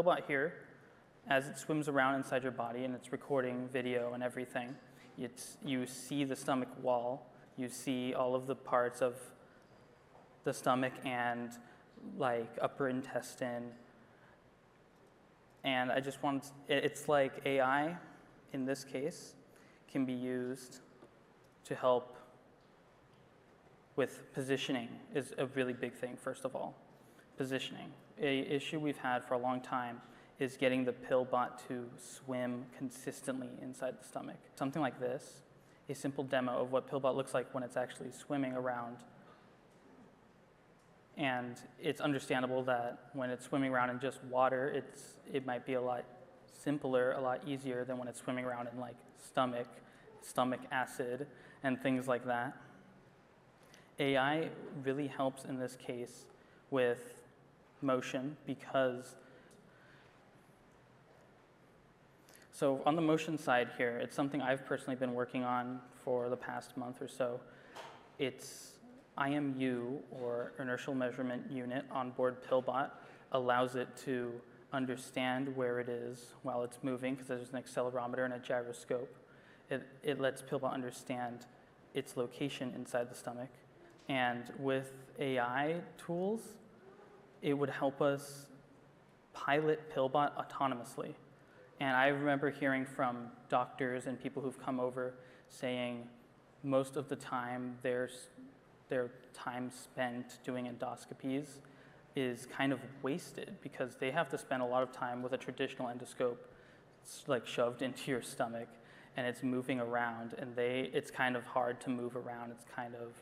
PillBot here, as it swims around inside your body and it's recording video and everything, you see the stomach wall, you see all of the parts of the stomach and like upper intestine. And I just want, it's like AI in this case can be used to help with positioning is a really big thing, first of all. Positioning. An issue we've had for a long time is getting the PillBot to swim consistently inside the stomach. Something like this, a simple demo of what PillBot looks like when it's actually swimming around. And it's understandable that when it's swimming around in just water, it might be a lot simpler, a lot easier than when it's swimming around in like stomach acid and things like that. AI really helps in this case with motion because, so on the motion side here, it's something I've personally been working on for the past month or so. It's IMU, or inertial measurement unit, on board PillBot allows it to understand where it is while it's moving because there's an accelerometer and a gyroscope. It lets PillBot understand its location inside the stomach. And with AI tools, it would help us pilot PillBot autonomously. And I remember hearing from doctors and people who've come over saying most of the time their time spent doing endoscopies is kind of wasted because they have to spend a lot of time with a traditional endoscope like shoved into your stomach and it's moving around and it's kind of hard to move around. It's kind of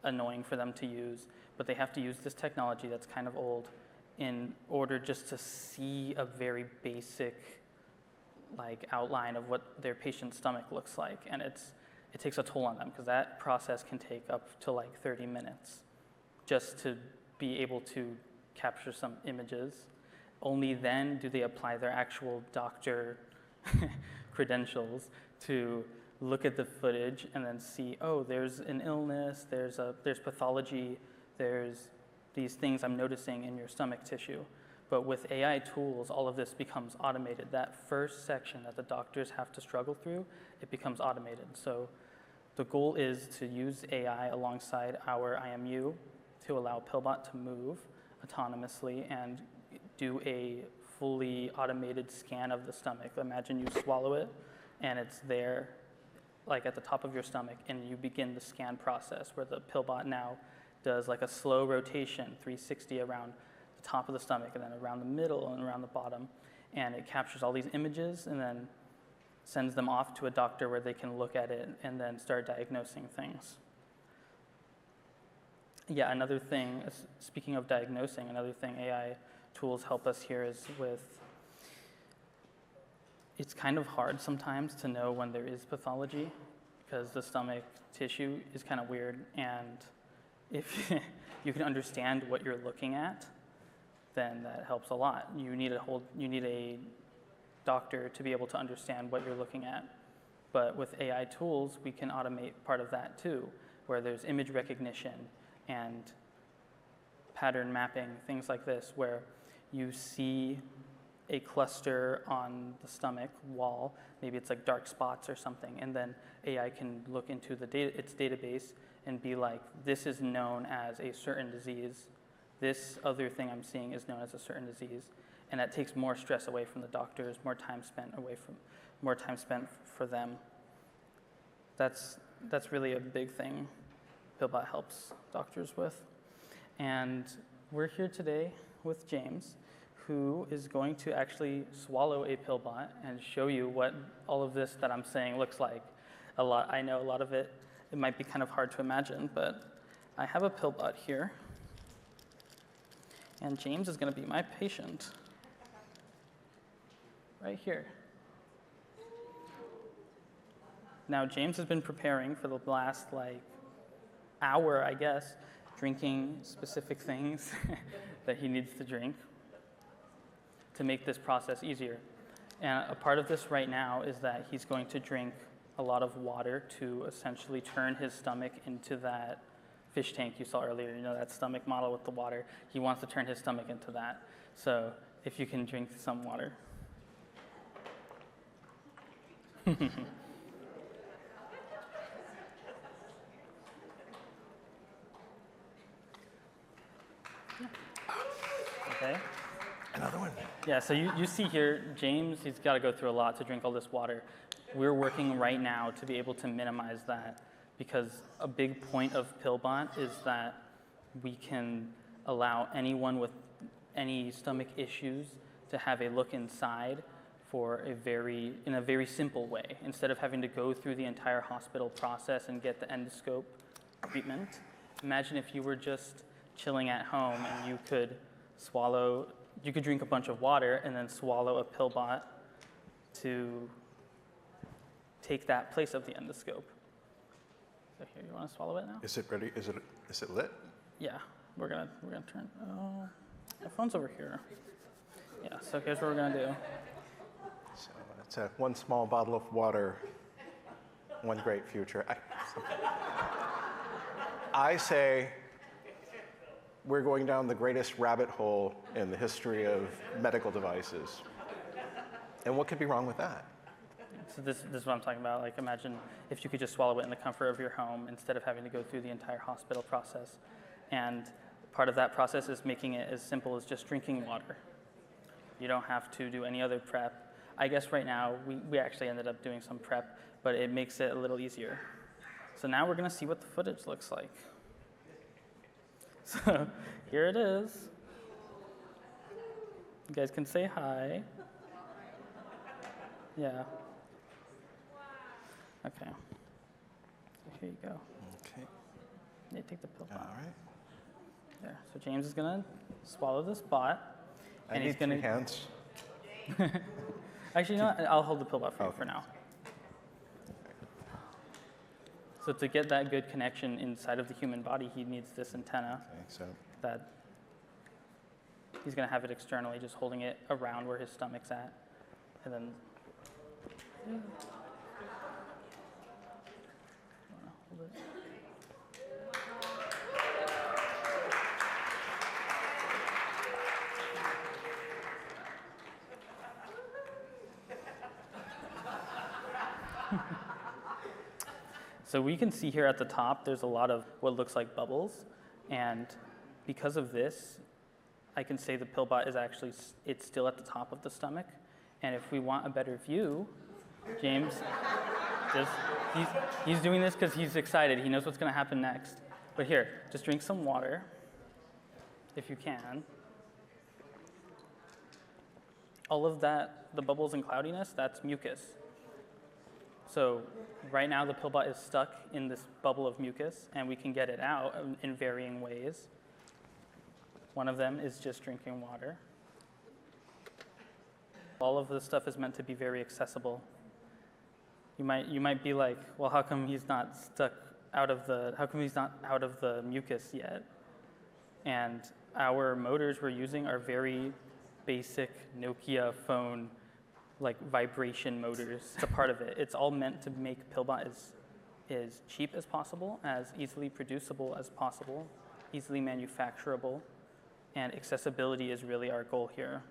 annoying for them to use, but they have to use this technology that's kind of old in order just to see a very basic like outline of what their patient's stomach looks like. And it takes a toll on them because that process can take up to like 30 minutes just to be able to capture some images. Only then do they apply their actual doctor credentials to look at the footage and then see, oh, there's an illness, there's pathology, there's these things I'm noticing in your stomach tissue. But with AI tools, all of this becomes automated. That first section that the doctors have to struggle through, it becomes automated. So the goal is to use AI alongside our IMU to allow PillBot to move autonomously and do a fully automated scan of the stomach. Imagine you swallow it and it's there like at the top of your stomach and you begin the scan process where the PillBot now does like a slow rotation, 360 around the top of the stomach and then around the middle and around the bottom. And it captures all these images and then sends them off to a doctor where they can look at it and then start diagnosing things. Yeah, another thing, speaking of diagnosing, another thing AI tools help us here is with, it's kind of hard sometimes to know when there is pathology because the stomach tissue is kind of weird, and if you can understand what you're looking at, then that helps a lot. You need a doctor to be able to understand what you're looking at. But with AI tools, we can automate part of that too, where there's image recognition and pattern mapping, things like this, where you see a cluster on the stomach wall, maybe it's like dark spots or something, and then AI can look into its database and be like, this is known as a certain disease. This other thing I'm seeing is known as a certain disease. And that takes more stress away from the doctors, more time spent for them. That's really a big thing PillBot helps doctors with. And we're here today with James, who is going to actually swallow a PillBot and show you what all of this that I'm saying looks like. I know a lot of it might be kind of hard to imagine, but I have a PillBot here. And James is going to be my patient. Right here. Now, James has been preparing for the last hour, I guess, drinking specific things that he needs to drink to make this process easier. And a part of this right now is that he's going to drink a lot of water to essentially turn his stomach into that fish tank you saw earlier, that stomach model with the water. He wants to turn his stomach into that. So if you can drink some water. Okay. Another one. Yeah, so you see here, James, he's got to go through a lot to drink all this water. We're working right now to be able to minimize that, because a big point of PillBot is that we can allow anyone with any stomach issues to have a look inside in a very simple way, instead of having to go through the entire hospital process and get the endoscope treatment. Imagine if you were just chilling at home and you could drink a bunch of water and then swallow a PillBot to take that place of the endoscope. So here, you want to swallow it now? Is it ready? Is it lit? Yeah, we're gonna turn. Oh, my phone's over here. Yeah. So here's what we're gonna do. So it's one small bottle of water, one great future. I say we're going down the greatest rabbit hole in the history of medical devices. And what could be wrong with that? So this is what I'm talking about. Like, imagine if you could just swallow it in the comfort of your home instead of having to go through the entire hospital process. And part of that process is making it as simple as just drinking water. You don't have to do any other prep. I guess right now, we actually ended up doing some prep, but it makes it a little easier. So now we're going to see what the footage looks like. So here it is. You guys can say hi. Yeah. Okay. So here you go. Okay. You take the pill. All right. There. So James is going to swallow this bot. I need 3 hands. Actually, no, I'll hold the pill bot for you for now. So to get that good connection inside of the human body, he needs this antenna. Okay, so that he's going to have it externally, just holding it around where his stomach's at. And then hold it. So we can see here at the top, there's a lot of what looks like bubbles. And because of this, I can say the PillBot is actually, it's still at the top of the stomach. And if we want a better view, James, he's doing this because he's excited. He knows what's going to happen next. But here, just drink some water, if you can. All of that, the bubbles and cloudiness, that's mucus. So right now, the PillBot is stuck in this bubble of mucus, and we can get it out in varying ways. One of them is just drinking water. All of this stuff is meant to be very accessible. You might be like, well, how come he's not out of the mucus yet? And our motors we're using are very basic Nokia phone, like vibration motors. It's a part of it. It's all meant to make PillBot as cheap as possible, as easily producible as possible, easily manufacturable, and accessibility is really our goal here.